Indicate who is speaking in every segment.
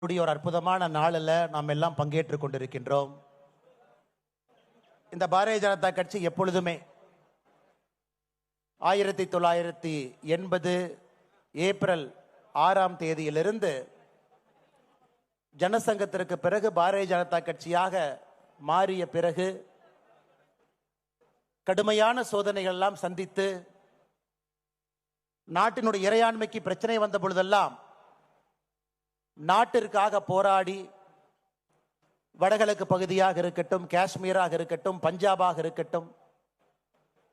Speaker 1: ஒரு அற்புதமான நாளில் நாம் எல்லாம் பங்கேற்றுக் கொண்டிருக்கின்றோம். இந்த பாரதிய ஜனதா கட்சி எப்பொழுதுமே 1980 ஏப்ரல் 6ஆம் தேதியிலிருந்து ஜனசங்கத்திற்கு பிறகு பாரதிய ஜனதா கட்சியாக மாறிய பிறகு கடுமையான சோதனைகள் எல்லாம் சந்தித்து நாட்டினுடைய இறையாண்மைக்கு பிரச்சனை வந்த பொழுதெல்லாம் நாட்டிற்காக போராடி வடகிழக்கு பகுதியாக இருக்கட்டும், காஷ்மீராக இருக்கட்டும், பஞ்சாபாக இருக்கட்டும்,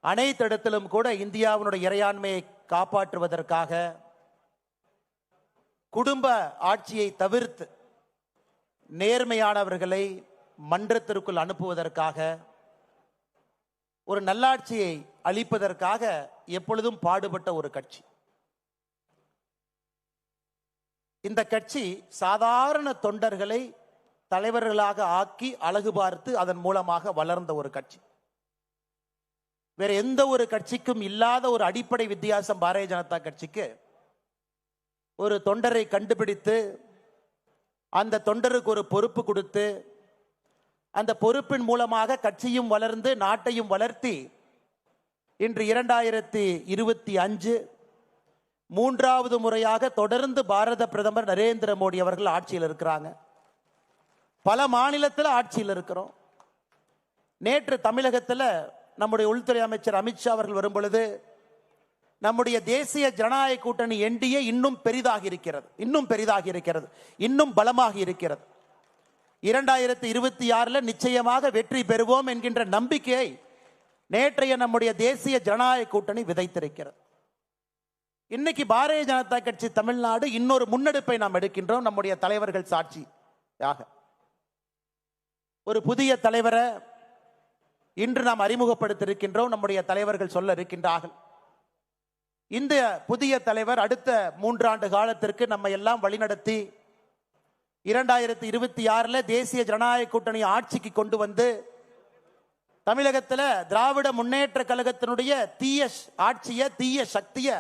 Speaker 1: அனைத்து இடத்திலும் கூட இந்தியாவினுடைய இறையாண்மையை காப்பாற்றுவதற்காக குடும்ப ஆட்சியை தவிர்த்து நேர்மையானவர்களை மன்றத்திற்குள் அனுப்புவதற்காக ஒரு நல்லாட்சியை அளிப்பதற்காக எப்பொழுதும் பாடுபட்ட ஒரு கட்சி. இந்த கட்சி சாதாரண தொண்டர்களை தலைவர்களாக ஆக்கி அழகு பார்த்து அதன் மூலமாக வளர்ந்த ஒரு கட்சி. வேற எந்த ஒரு கட்சிக்கும் இல்லாத ஒரு அடிப்படை வித்தியாசம் பாரதிய ஜனதா கட்சிக்கு. ஒரு தொண்டரை கண்டுபிடித்து அந்த தொண்டருக்கு ஒரு பொறுப்பு கொடுத்து அந்த பொறுப்பின் மூலமாக கட்சியும் வளர்ந்து நாட்டையும் வளர்த்தி இன்று 2025 மூன்றாவது முறையாக தொடர்ந்து பாரத பிரதமர் நரேந்திர மோடி அவர்கள் ஆட்சியில் இருக்கிறாங்க. பல மாநிலத்தில் ஆட்சியில் இருக்கிறோம். நேற்று தமிழகத்தில் நம்முடைய உள்துறை அமைச்சர் அமித்ஷா அவர்கள் வரும் பொழுது நம்முடைய தேசிய ஜனநாயக கூட்டணி என்டிஏ இன்னும் பெரிதாகி இருக்கிறது, இன்னும் பலமாகி இருக்கிறது. 2026 நிச்சயமாக வெற்றி பெறுவோம் என்கின்ற நம்பிக்கையை நேற்றைய நம்முடைய தேசிய ஜனநாயக கூட்டணி விதைத்திருக்கிறது. இன்னைக்கு பாரதிய ஜனதா கட்சி தமிழ்நாடு இன்னொரு முன்னெடுப்பை நாம் எடுக்கின்றோம். நம்முடைய தலைவர்கள் சாட்சியாக ஒரு புதிய தலைவரை இன்று நாம் அறிமுகப்படுத்தியிருக்கின்றோம். நம்முடைய தலைவர்கள் சொல்ல இருக்கின்றார்கள். இந்த புதிய தலைவர் அடுத்த 3 ஆண்டு காலத்திற்கு நம்ம எல்லாம் வழிநடத்தி 2026 தேசிய ஜனநாயக கூட்டணி ஆட்சிக்கு கொண்டு வந்து தமிழகத்தில் திராவிட முன்னேற்ற கழகத்தினுடைய தீய ஆட்சியை, தீய சக்தியை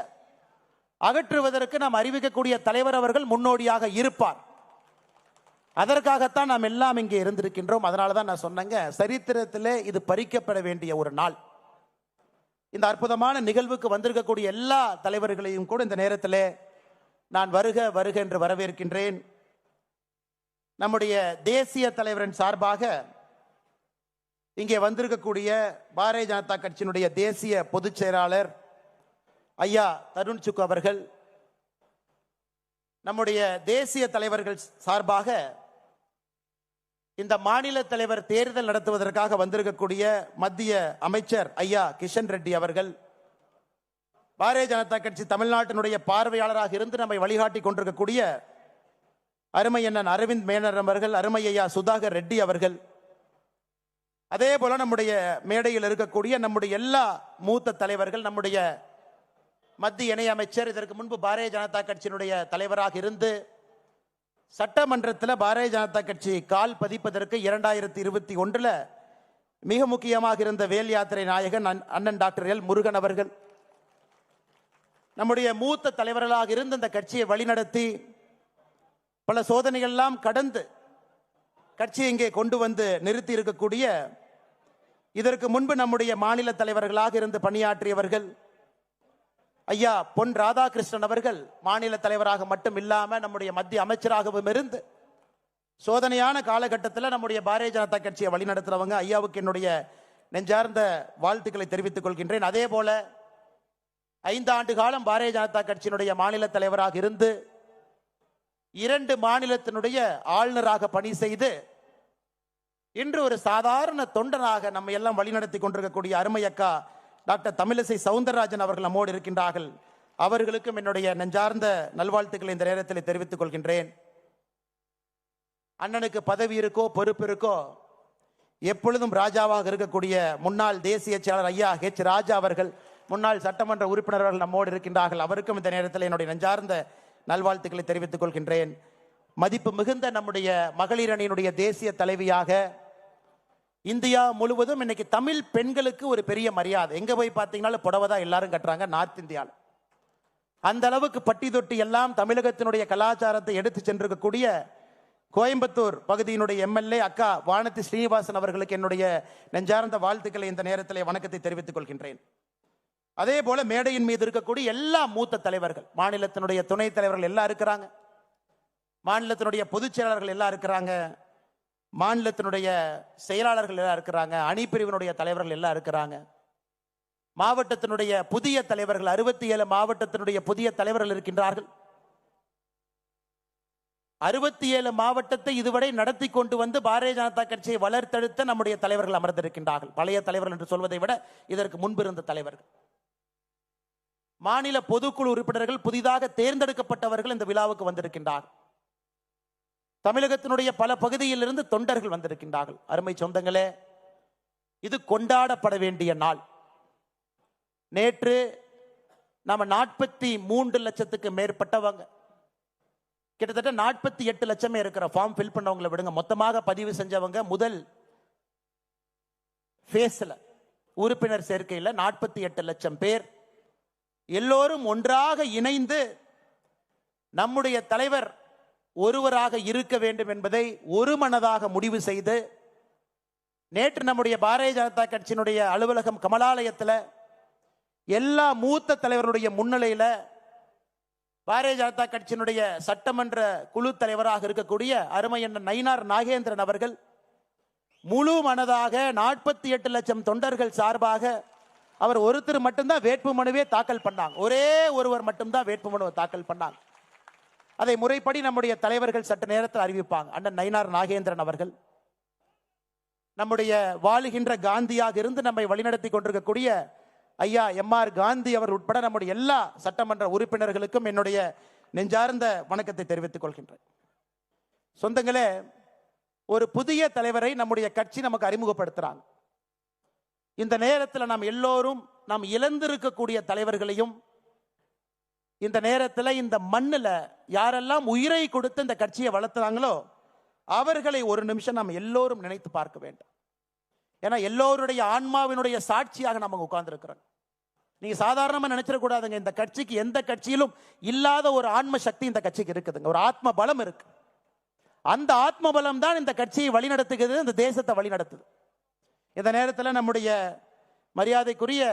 Speaker 1: அகற்றுவதற்கு நாம் அறிவிக்கக்கூடிய தலைவர் அவர்கள் முன்னோடியாக இருப்பார். அதற்காகத்தான் நாம் எல்லாம் இங்கே இருந்திருக்கின்றோம். அதனால தான் நான் சொன்னேங்க, சரித்திரத்திலே இது பறிக்கப்பட வேண்டிய ஒரு நாள். இந்த அற்புதமான நிகழ்வுக்கு வந்திருக்கக்கூடிய எல்லா தலைவர்களையும் கூட இந்த நேரத்தில் நான் வருக வருக என்று வரவேற்கின்றேன். நம்முடைய தேசிய தலைவரின் சார்பாக இங்கே வந்திருக்கக்கூடிய பாரதிய ஜனதா கட்சியினுடைய தேசிய பொதுச் செயலாளர் ஐயா தருண் சுக் அவர்கள், நம்முடைய தேசிய தலைவர்கள் சார்பாக இந்த மாநில தலைவர் தேர்தல் நடத்துவதற்காக வந்திருக்கக்கூடிய மத்திய அமைச்சர் ஐயா கிஷன் ரெட்டி அவர்கள், பாரதிய ஜனதா கட்சி தமிழ்நாட்டினுடைய பார்வையாளராக இருந்து நம்மை வழிகாட்டி கொண்டிருக்கக்கூடிய அருமை அண்ணன் அரவிந்த் மேனர் அவர்கள், அருமை ஐயா சுதாகர் ரெட்டி அவர்கள், அதே போல நம்முடைய மேடையில் இருக்கக்கூடிய நம்முடைய எல்லா மூத்த தலைவர்கள், நம்முடைய மத்திய இணை அமைச்சர், இதற்கு முன்பு பாரதிய ஜனதா கட்சியினுடைய தலைவராக இருந்து சட்டமன்றத்தில் பாரதிய ஜனதா கட்சி கால் பதிப்பதற்கு 2021 மிக முக்கியமாக இருந்த வேல் யாத்திரை நாயகன் அண்ணன் டாக்டர் எல் முருகன் அவர்கள், நம்முடைய மூத்த தலைவர்களாக இருந்து இந்த கட்சியை வழிநடத்தி பல சோதனைகள் எல்லாம் கடந்து கட்சியை இங்கே கொண்டு வந்து நிறுத்தி இருக்கக்கூடிய, இதற்கு முன்பு நம்முடைய மாநில தலைவர்களாக இருந்து பணியாற்றியவர்கள் ஐயா பொன் ராதாகிருஷ்ணன் அவர்கள், மாநில தலைவராக மட்டும் இல்லாம நம்முடைய மத்திய அமைச்சராகவும் இருந்து சோதனையான காலகட்டத்தில் நம்முடைய பாரதிய ஜனதா கட்சியை வழிநடத்துறவங்க ஐயாவுக்கு என்னுடைய நெஞ்சார்ந்த வாழ்த்துக்களை தெரிவித்துக் கொள்கின்றேன். அதே போல 5 ஆண்டு காலம் பாரதிய ஜனதா கட்சியினுடைய மாநில தலைவராக இருந்து 2 மாநிலத்தினுடைய ஆளுநராக பணி செய்து இன்று ஒரு சாதாரண தொண்டனாக நம்ம எல்லாம் வழிநடத்தி கொண்டிருக்கக்கூடிய அருமை அக்கா டாக்டர் தமிழிசை சவுந்தரராஜன் அவர்கள் நம்மோடு இருக்கின்றார்கள். அவர்களுக்கும் என்னுடைய நெஞ்சார்ந்த நல்வாழ்த்துக்களை இந்த நேரத்தில் தெரிவித்துக் கொள்கின்றேன். அண்ணனுக்கு பதவி இருக்கோ பொறுப்பு இருக்கோ, எப்பொழுதும் ராஜாவாக இருக்கக்கூடிய முன்னாள் தேசிய செயலாளர் ஐயா ஹெச் ராஜா அவர்கள், முன்னாள் சட்டமன்ற உறுப்பினர்கள் நம்மோடு இருக்கின்றார்கள். அவருக்கும் இந்த நேரத்தில் என்னுடைய நெஞ்சார்ந்த நல்வாழ்த்துக்களை தெரிவித்துக் கொள்கின்றேன். மதிப்பு மிகுந்த நம்முடைய மகளிர் அணியினுடைய தேசிய தலைவியாக இந்தியா முழுவதும் இன்னைக்கு தமிழ் பெண்களுக்கு ஒரு பெரிய மரியாதை. எங்க போய் பார்த்தீங்கன்னாலும் புடவை தான் எல்லாரும் கட்டுறாங்க நார்த் இந்தியாவில். அந்த அளவுக்கு பட்டி தொட்டி எல்லாம் தமிழகத்தினுடைய கலாச்சாரத்தை எடுத்து சென்றிருக்கக்கூடிய கோயம்புத்தூர் பகுதியினுடைய எம்எல்ஏ அக்கா வானதி ஸ்ரீனிவாசன் அவர்களுக்கு என்னுடைய நெஞ்சார்ந்த வாழ்த்துக்களை இந்த நேரத்தில் வணக்கத்தை தெரிவித்துக் கொள்கின்றேன். அதே போல மேடையின் மீது இருக்கக்கூடிய எல்லா மூத்த தலைவர்கள், மாநிலத்தினுடைய துணைத் தலைவர்கள் எல்லாம் இருக்கிறாங்க, மாநிலத்தினுடைய பொதுச் செயலாளர்கள் எல்லாம் இருக்கிறாங்க, மாநிலத்தினுடைய செயலாளர்கள் எல்லாம் இருக்கிறாங்க, அணிப்பிரிவினுடைய தலைவர்கள் எல்லாம் இருக்கிறாங்க, மாவட்டத்தினுடைய புதிய தலைவர்கள் 67 மாவட்டத்தினுடைய புதிய தலைவர்கள் இருக்கின்றார்கள். 67 மாவட்டத்தை இதுவரை நடத்தி கொண்டு வந்து பாரதிய ஜனதா கட்சியை வளர்த்தெடுத்த நம்முடைய தலைவர்கள் அமர்ந்திருக்கின்றார்கள். பழைய தலைவர்கள் என்று சொல்வதை விட இதற்கு முன்பு இருந்த தலைவர்கள். மாநில பொதுக்குழு உறுப்பினர்கள் புதிதாக தேர்ந்தெடுக்கப்பட்டவர்கள் இந்த விழாவுக்கு வந்திருக்கின்றார்கள். தமிழகத்தினுடைய பல பகுதியிலிருந்து தொண்டர்கள் வந்திருக்கின்றார்கள். அருமை சொந்தங்களே, இது கொண்டாடப்பட வேண்டிய நாள். நேற்று நாம 43 லட்சத்துக்கு மேற்பட்டவங்க, கிட்டத்தட்ட 48 லட்சமே இருக்கிற ஃபார்ம் ஃபில் பண்ணவங்களை விடுங்க, மொத்தமாக பதிவு செஞ்சவங்க முதல் ஃபேஸ்ல உறுப்பினர் சேர்க்கையில் 48 லட்சம் பேர் எல்லோரும் ஒன்றாக இணைந்து நம்முடைய தலைவர் ஒருவராக இருக்க வேண்டும் என்பதை ஒருமனதாக முடிவு செய்து நேற்று நம்முடைய பாரதிய ஜனதா கட்சியினுடைய அலுவலகம் கமலாலயத்தில் எல்லா மூத்த தலைவருடைய முன்னிலையில் பாரதிய ஜனதா கட்சியினுடைய சட்டமன்ற குழு தலைவராக இருக்கக்கூடிய அருமையண்ணன் நயினார் நாகேந்திரன் அவர்கள் முழு மனதாக 48 லட்சம் தொண்டர்கள் சார்பாக அவர் ஒருத்தர் மட்டும்தான் வேட்புமனுவே தாக்கல் பண்ணாங்க. ஒரே ஒருவர் மட்டும்தான் வேட்புமனுவை தாக்கல் பண்ணாங்க. அதை முறைப்படி நம்முடைய தலைவர்கள் சற்று நேரத்தில் அறிவிப்பாங்க. அண்ணன் நயினார் நாகேந்திரன் அவர்கள் நம்முடைய வாழுகின்ற காந்தியாக இருந்து நம்மை வழிநடத்தி கொண்டிருக்கக்கூடிய ஐயா எம்ஆர் காந்தி அவர் உட்பட நம்முடைய எல்லா சட்டமன்ற உறுப்பினர்களுக்கும் என்னுடைய நெஞ்சார்ந்த வணக்கத்தை தெரிவித்துக் கொள்கின்றேன். சொந்தங்களே, ஒரு புதிய தலைவரை நம்முடைய கட்சி நமக்கு அறிமுகப்படுத்துறாங்க. இந்த நேரத்தில் நாம் எல்லோரும் நாம் இழந்திருக்கக்கூடிய தலைவர்களையும் இந்த நேரத்தில் இந்த மண்ணில் யாரெல்லாம் உயிரை கொடுத்து இந்த கட்சியை வளர்த்துறாங்களோ அவர்களை ஒரு நிமிஷம் நாம் எல்லோரும் நினைத்து பார்க்க வேண்டும். ஏன்னா எல்லோருடைய ஆன்மாவினுடைய சாட்சியாக நம்ம உட்கார்ந்து இருக்கிறோம். நீங்க சாதாரணமா நினைச்சிடக்கூடாதுங்க, இந்த கட்சிக்கு எந்த கட்சியிலும் இல்லாத ஒரு ஆன்ம சக்தி இந்த கட்சிக்கு இருக்குதுங்க, ஒரு ஆத்ம பலம் இருக்கு. அந்த ஆத்ம பலம் தான் இந்த கட்சியை வழிநடத்துகிறது, இந்த தேசத்தை வழிநடத்துது. இந்த நேரத்தில் நம்முடைய மரியாதைக்குரிய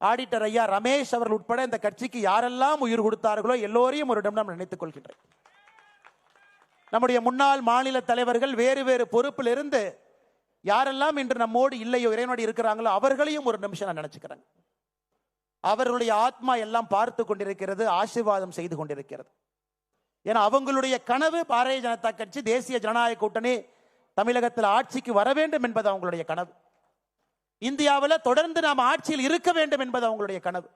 Speaker 1: ஆடிட்டர் ஐயா ரமேஷ் அவர்கள் உட்பட இந்த கட்சிக்கு யாரெல்லாம் உயிர் கொடுத்தார்களோ எல்லோரையும் ஒரு நிமிடம் நினைத்துக் கொள்கின்றேன். நம்முடைய முன்னாள் மாநில தலைவர்கள் வேறு வேறு பொறுப்பில் இருந்து யாரெல்லாம் இன்று நம்மோடு இல்லையோ இறைவனோடு இருக்கிறாங்களோ அவர்களையும் ஒரு நிமிஷம் நான் நினைச்சுக்கிறேன். அவர்களுடைய ஆத்மா எல்லாம் பார்த்து கொண்டிருக்கிறது, ஆசீர்வாதம் செய்து கொண்டிருக்கிறது. ஏன்னா அவங்களுடைய கனவு பாரதிய ஜனதா கட்சி தேசிய ஜனநாயக கூட்டணி தமிழகத்தில் ஆட்சிக்கு வர வேண்டும் என்பது அவங்களுடைய கனவு. இந்தியாவில் தொடர்ந்து நாம் ஆட்சியில் இருக்க வேண்டும் என்பது அவங்களுடைய கனவு.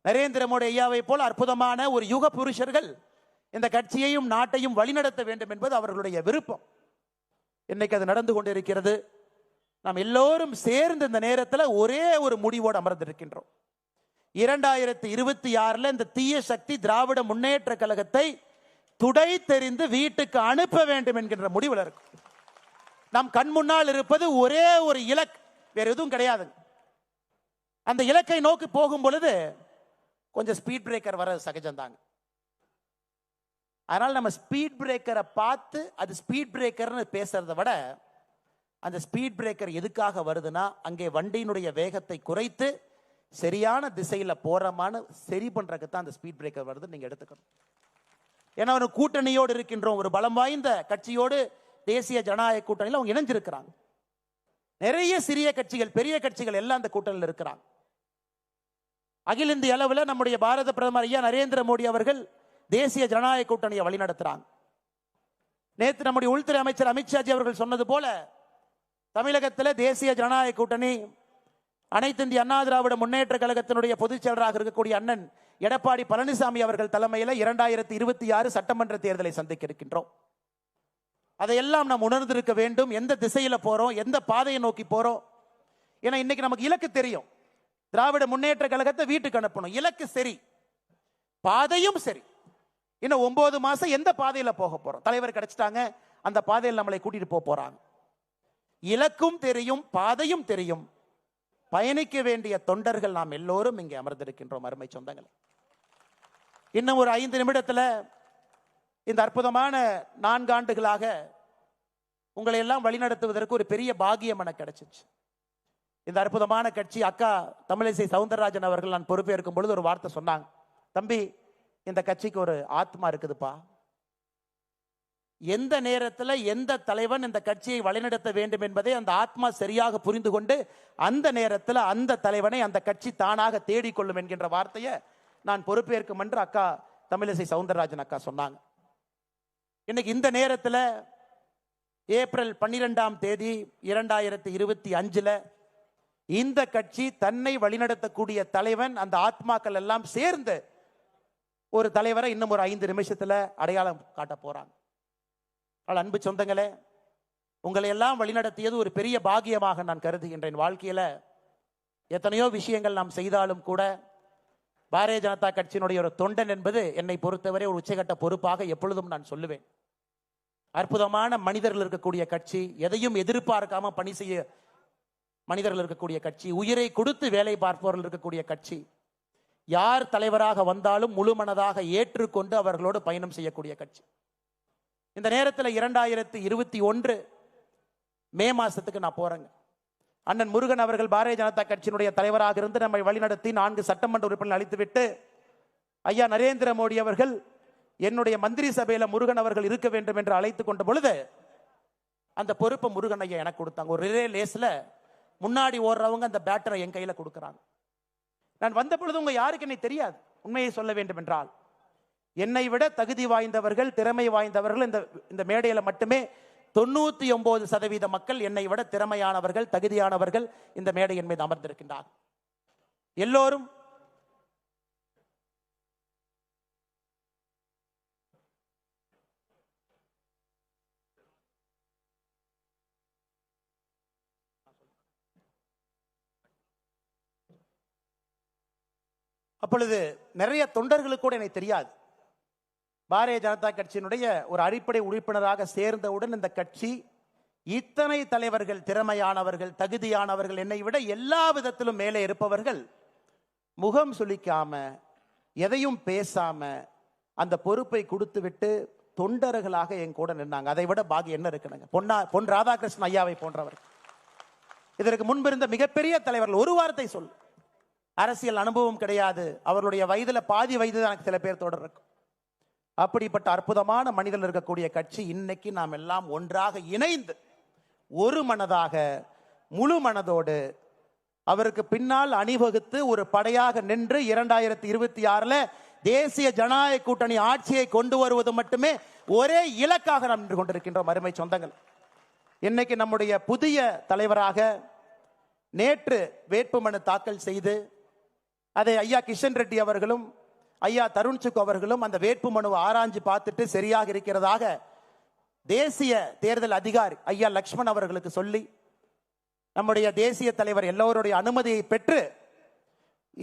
Speaker 1: நரேந்திர மோடி ஐயாவை போல் அற்புதமான ஒரு யுக புருஷர்கள் இந்த கட்சியையும் நாட்டையும் வழிநடத்த வேண்டும் என்பது அவர்களுடைய விருப்பம். இன்னைக்கு அது நடந்து கொண்டிருக்கிறது. நாம் எல்லோரும் சேர்ந்து இந்த நேரத்தில் ஒரே ஒரு முடிவோடு அமர்ந்திருக்கின்றோம். 2026 இந்த தீய சக்தி திராவிட முன்னேற்ற கழகத்தை துடை தெரிந்து வீட்டுக்கு அனுப்ப வேண்டும் என்கின்ற முடிவில் இருக்கு. நம் கண் முன்னால் இருப்பது ஒரே ஒரு இலக்கு, வேற எதுவும் கிடையாது. அந்த இலக்கை நோக்கி போகும் பொழுது கொஞ்சம் ஸ்பீட் பிரேக்கர் வர சகஜம்தாங்க. அதனால நம்ம ஸ்பீட் பிரேக்கரை பார்த்து அது ஸ்பீட் பிரேக்கர்னு பேசுறதை விட அந்த ஸ்பீட் பிரேக்கர் எதுக்காக வருதுன்னா அங்கே வண்டியினுடைய வேகத்தை குறைத்து சரியான திசையில போறமான சரி பண்றதுக்கு தான் அந்த ஸ்பீட் பிரேக்கர் வருது நீங்க எடுத்துக்கணும். ஏன்னா ஒரு கூட்டணியோடு இருக்கின்றோம், ஒரு பலம் வாய்ந்த கட்சியோடு தேசிய ஜனநாயக கூட்டணியில் அவங்க இணைஞ்சிருக்கிறாங்க. நிறைய சிறிய கட்சிகள் பெரிய கட்சிகள் எல்லாம் அந்த கூட்டணியில் இருக்கிறாங்க. அகில இந்திய அளவில் நம்முடைய பாரத பிரதமர் ஐயா நரேந்திர மோடி அவர்கள் தேசிய ஜனநாயக கூட்டணியை வழிநடத்துறாங்க. நேற்று நம்முடைய உள்துறை அமைச்சர் அமித்ஷாஜி அவர்கள் சொன்னது போல தமிழகத்தில் தேசிய ஜனநாயக கூட்டணி அனைத்து இந்திய அண்ணா திராவிட முன்னேற்ற கழகத்தினுடைய பொதுச் செயலராக இருக்கக்கூடிய அண்ணன் எடப்பாடி பழனிசாமி அவர்கள் தலைமையில் 2026 சட்டமன்ற தேர்தலை சந்திக்க இருக்கின்றோம். அதையெல்லாம் நாம் உணர்ந்திருக்க வேண்டும். எந்த திசையில போறோம், எந்த பாதையை நோக்கி போறோம். ஏன்னா இன்னைக்கு நமக்கு இலக்கு தெரியும், திராவிட முன்னேற்ற கழகத்தை வீட்டுக்கு அனுப்பணும், இலக்கு சரி, பாதையும் சரி. இன்னும் 9 மாசம் எந்த பாதையில போக போறோம், தலைவர் கிடைச்சிட்டாங்க, அந்த பாதையில் நம்மளை கூட்டிட்டு போறாங்க. இலக்கும் தெரியும், பாதையும் தெரியும். பயணிக்க வேண்டிய தொண்டர்கள் நாம் எல்லோரும் இங்கே அமர்ந்திருக்கின்றோம். அருமை சொந்தங்களே, இன்னும் ஒரு 5 நிமிடத்தில் இந்த அற்புதமான 4 ஆண்டுகளாக உங்களை எல்லாம் வழிநடத்துவதற்கு ஒரு பெரிய பாகியம் எனக்கு கிடைச்சிச்சு. இந்த அற்புதமான கட்சி அக்கா தமிழிசை சவுந்தரராஜன் அவர்கள் நான் பொறுப்பேற்கும் பொழுது ஒரு வார்த்தை சொன்னாங்க, தம்பி இந்த கட்சிக்கு ஒரு ஆத்மா இருக்குதுப்பா. எந்த நேரத்தில் எந்த தலைவன் இந்த கட்சியை வழிநடத்த வேண்டும் என்பதை அந்த ஆத்மா சரியாக புரிந்து கொண்டு அந்த நேரத்தில் அந்த தலைவனை அந்த கட்சி தானாக தேடிக்கொள்ளும் என்கின்ற வார்த்தையை நான் பொறுப்பேற்கும் என்று அக்கா தமிழிசை சவுந்தரராஜன் அக்கா சொன்னாங்க. இன்னைக்கு இந்த நேரத்தில் ஏப்ரல் 12ஆம் தேதி 2025 இந்த கட்சி தன்னை வழிநடத்தக்கூடிய தலைவன் அந்த ஆத்மாக்கள் எல்லாம் சேர்ந்து ஒரு தலைவரை இன்னும் ஒரு 5 நிமிஷத்துல அடையாளம் காட்ட போறாங்க. அன்பு சொந்தங்களே, உங்களை எல்லாம் வழிநடத்தியது ஒரு பெரிய பாகியமாக நான் கருதுகின்றேன். வாழ்க்கையில எத்தனையோ விஷயங்கள் நாம் செய்தாலும் கூட பாரதிய ஜனதா கட்சியினுடைய ஒரு தொண்டன் என்பது என்னை பொறுத்தவரை ஒரு உச்சகட்ட பொறுப்பாக எப்பொழுதும் நான் சொல்லுவேன். அற்புதமான மனிதர்கள் இருக்கக்கூடிய கட்சி, எதையும் எதிர்பார்க்காம பணி செய்ய மனிதர்கள் இருக்கக்கூடிய கட்சி, உயிரை கொடுத்து வேலை பார்ப்பவர்கள் இருக்கக்கூடிய கட்சி, யார் தலைவராக வந்தாலும் முழு மனதாக ஏற்றுக்கொண்டு அவர்களோடு பயணம் செய்யக்கூடிய கட்சி. இந்த நேரத்தில் 2021 மே மாசத்துக்கு நான் போறேங்க. அண்ணன் முருகன் அவர்கள் பாரதிய ஜனதா கட்சியினுடைய தலைவராக இருந்து நம்மை வழிநடத்தி 4 சட்டமன்ற உறுப்பினர்கள் அளித்துவிட்டு ஐயா நரேந்திர மோடி அவர்கள் என்னுடைய மந்திரி சபையில முருகன் அவர்கள் இருக்க வேண்டும் என்று அழைத்துக் கொண்ட பொழுது அந்த பொறுப்பை முருகன் ஐயா எனக்கு கொடுத்தாங்க. ஒரு ரிலே லேஸ்ல முன்னாடி ஓடுறவங்க அந்த பேட்டரை என் கையில கொடுக்குறாங்க. நான் வந்த பொழுது உங்க யாருக்கு என்னை தெரியாது. உண்மையை சொல்ல வேண்டும் என்றால் என்னை விட தகுதி வாய்ந்தவர்கள், திறமை வாய்ந்தவர்கள் இந்த மேடையில மட்டுமே 99% மக்கள் என்னை விட திறமையானவர்கள், தகுதியானவர்கள் இந்த மேடையின் மீது அமர்ந்திருக்கின்றார். எல்லோரும் அப்பொழுது நிறைய தொண்டர்களுக்கு கூட எனக்கு தெரியாது. பாரதிய ஜனதா கட்சியினுடைய ஒரு அடிப்படை உறுப்பினராக சேர்ந்தவுடன் இந்த கட்சி இத்தனை தலைவர்கள், திறமையானவர்கள், தகுதியானவர்கள், என்னை விட எல்லா விதத்திலும் மேலே இருப்பவர்கள் முகம் சுளிக்காம எதையும் பேசாம அந்த பொறுப்பை கொடுத்து விட்டு தொண்டர்களாக என் கூட நின்னாங்க. அதை விட பாக்கியம் என்ன இருக்குங்க? பொன் ராதாகிருஷ்ணன் ஐயாவை போன்றவர்கள், இதற்கு முன்பு இருந்த மிகப்பெரிய தலைவர்கள். ஒரு வார்த்தை சொல், அரசியல் அனுபவம் கிடையாது, அவர்களுடைய வயதுல பாதி வயது தான் சில பேர் தொடர் இருக்கும். அப்படிப்பட்ட அற்புதமான மனிதர்கள் இருக்கக்கூடிய கட்சி இன்னைக்கு நாம் எல்லாம் ஒன்றாக இணைந்து ஒரு மனதாக முழு மனதோடு அவருக்கு பின்னால் அணிவகுத்து ஒரு படையாக நின்று 2026 தேசிய ஜனநாயக கூட்டணி ஆட்சியை கொண்டு வருவது மட்டுமே ஒரே இலக்காக நாம் நின்று கொண்டிருக்கின்றோம். அருமை சொந்தங்கள், இன்னைக்கு நம்முடைய புதிய தலைவராக நேற்று வேட்புமனு தாக்கல் செய்து அதை ஐயா கிஷன் ரெட்டி அவர்களும் ஐயா தருண் சுக் அவர்களும் அந்த வேட்புமனுவை ஆராய்ஞ்சு பார்த்துட்டு சரியாக இருக்கிறதாக தேசிய தேர்தல் அதிகாரி ஐயா லக்ஷ்மண் அவர்களுக்கு சொல்லி நம்முடைய தேசிய தலைவர் எல்லோருடைய அனுமதியை பெற்று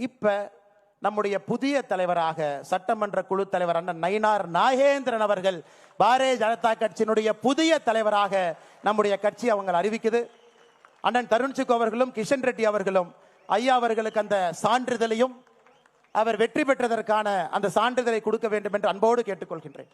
Speaker 1: இப்ப நம்முடைய புதிய தலைவராக சட்டமன்ற குழு தலைவர் அண்ணன் நயினார் நாகேந்திரன் அவர்கள் பாரதிய ஜனதா கட்சியினுடைய புதிய தலைவராக நம்முடைய கட்சி அவங்க அறிவிக்குது. அண்ணன் தருண் சுக் அவர்களும் கிஷன் ரெட்டி அவர்களும் ஐயா அவர்களுக்கு அந்த சான்றிதழையும் அவர் வெற்றி பெற்றதற்கான அந்த சான்றிதழை கொடுக்க வேண்டும் என்று அன்போடு கேட்டுக்கொள்கின்றேன்.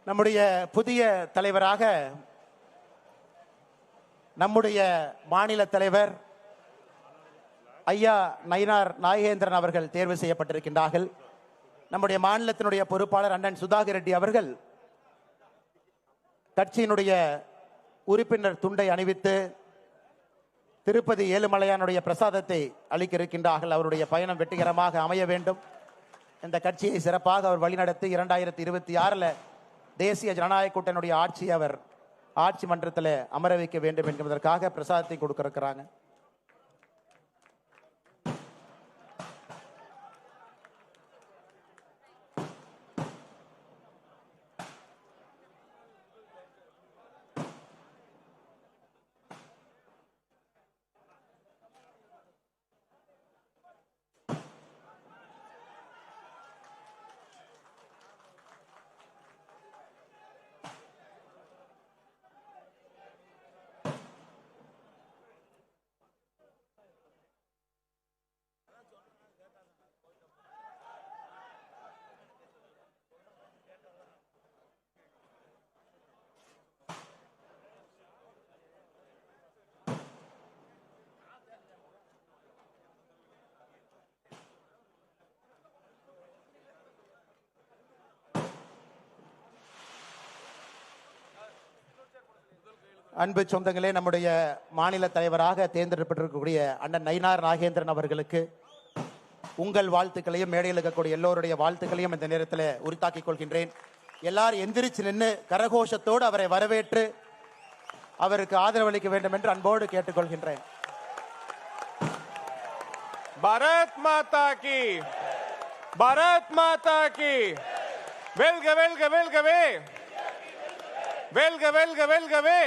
Speaker 1: நம்முடைய புதிய தலைவராக நம்முடைய மாநில தலைவர் ஐயா நயினார் நாகேந்திரன் அவர்கள் தேர்வு செய்யப்பட்டிருக்கின்றார்கள். நம்முடைய மாநிலத்தினுடைய பொறுப்பாளர் அண்ணன் சுதாகர் ரெட்டி அவர்கள் கட்சியினுடைய உறுப்பினர் துண்டை அணிவித்து திருப்பதி ஏழுமலையானுடைய பிரசாதத்தை அளிக்க இருக்கின்றார்கள். அவருடைய பயணம் வெற்றிகரமாக அமைய வேண்டும். இந்த கட்சியை சிறப்பாக அவர் வழிநடத்தி 2026 தேசிய ஜனநாயக கூட்டணியுடைய ஆட்சி அவர் ஆட்சி மன்றத்தில் அமர வைக்க வேண்டும் என்பதற்காக பிரசாதத்தை கொடுக்க இருக்கிறாங்க. அன்பு சொந்தங்களே, நம்முடைய மாநில தலைவராக தேர்ந்தெடுக்கப்பட்டிருக்கக்கூடிய அண்ணன் நயினார் நாகேந்திரன் அவர்களுக்கு உங்கள் வாழ்த்துக்களையும் மேடையில் இருக்கக்கூடிய எல்லோருடைய வாழ்த்துக்களையும் இந்த நேரத்தில் உரித்தாக்கிக் கொள்கின்றேன். எல்லாரும் எந்திரிச்சு நின்று கரகோஷத்தோடு அவரை வரவேற்று அவருக்கு ஆதரவளிக்க வேண்டும் என்று அன்போடு கேட்டுக்கொள்கின்றேன்.
Speaker 2: பாரத் மாதா கி, பாரத் மாதா கி, வெல்க வெல்க வெல்கவே, வெல்க வெல்க வெல்கவே,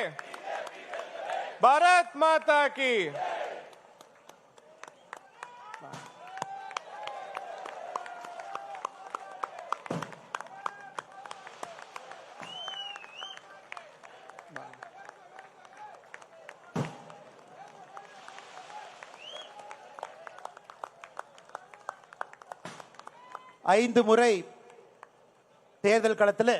Speaker 2: பாரத் மாதா கி.
Speaker 1: ஐந்து முறை தேர்தல் களத்தில்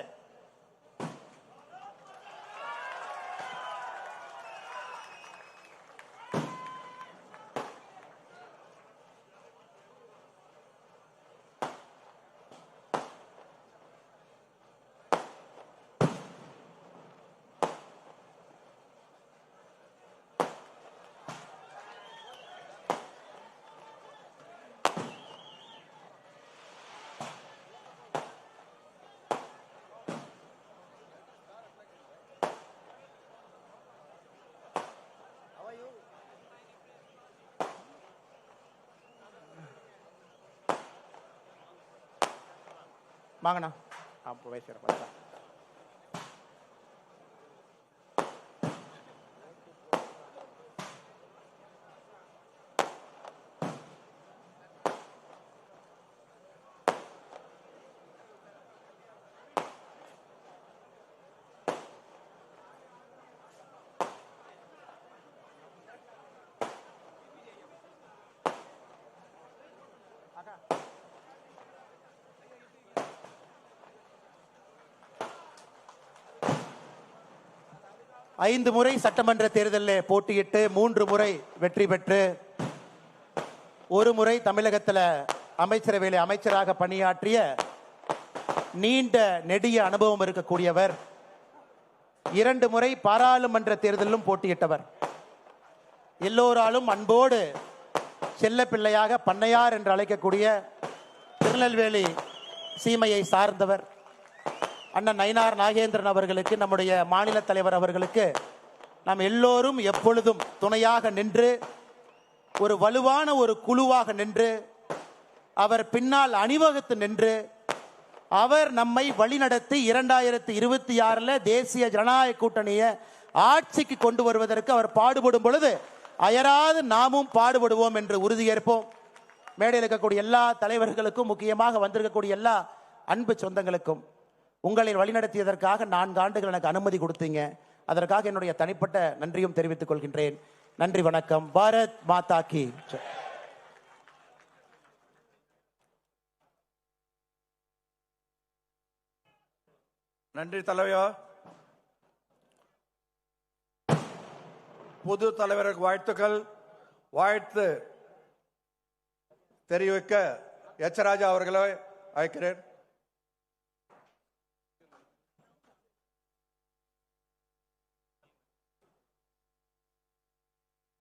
Speaker 1: வாங்கண்ணா அப்போ வயசு பார்த்தா ஐந்து முறை சட்டமன்ற தேர்தலில் போட்டியிட்டு 3 முறை வெற்றி பெற்று ஒரு முறை தமிழகத்தில் அமைச்சரவையில் அமைச்சராக பணியாற்றிய நீண்ட நெடிய அனுபவம் இருக்கக்கூடியவர். 2 முறை பாராளுமன்ற தேர்தலிலும் போட்டியிட்டவர். எல்லோராலும் அன்போடு செல்ல பிள்ளையாக பண்ணையார் என்று அழைக்கக்கூடிய திருநெல்வேலி சீமையை சார்ந்தவர். அண்ணன் நயினார் நாகேந்திரன் அவர்களுக்கு, நம்முடைய மாநில தலைவர் அவர்களுக்கு நாம் எல்லோரும் எப்பொழுதும் துணையாக நின்று ஒரு வலுவான ஒரு குழுவாக நின்று அவர் பின்னால் அணிவகுத்து நின்று அவர் நம்மை வழிநடத்தி 2026 தேசிய ஜனநாயக கூட்டணியை ஆட்சிக்கு கொண்டு வருவதற்கு அவர் பாடுபடும் பொழுது அயராது நாமும் பாடுபடுவோம் என்று உறுதியேற்போம். மேடையில் இருக்கக்கூடிய எல்லா தலைவர்களுக்கும், முக்கியமாக வந்திருக்கக்கூடிய எல்லா அன்பு சொந்தங்களுக்கும் உங்களை வழிநடத்தியதற்காக 4 ஆண்டுகள் எனக்கு அனுமதி கொடுத்தீங்க. அதற்காக என்னுடைய தனிப்பட்ட நன்றியும் தெரிவித்துக் கொள்கின்றேன். நன்றி, வணக்கம். பாரத் மாதா கி.
Speaker 3: நன்றி தலைவா. பொது தலைவருக்கு வாழ்த்துக்கள். வாழ்த்து தெரிவிக்க எச் ராஜா அவர்களை அழைக்கிறேன்.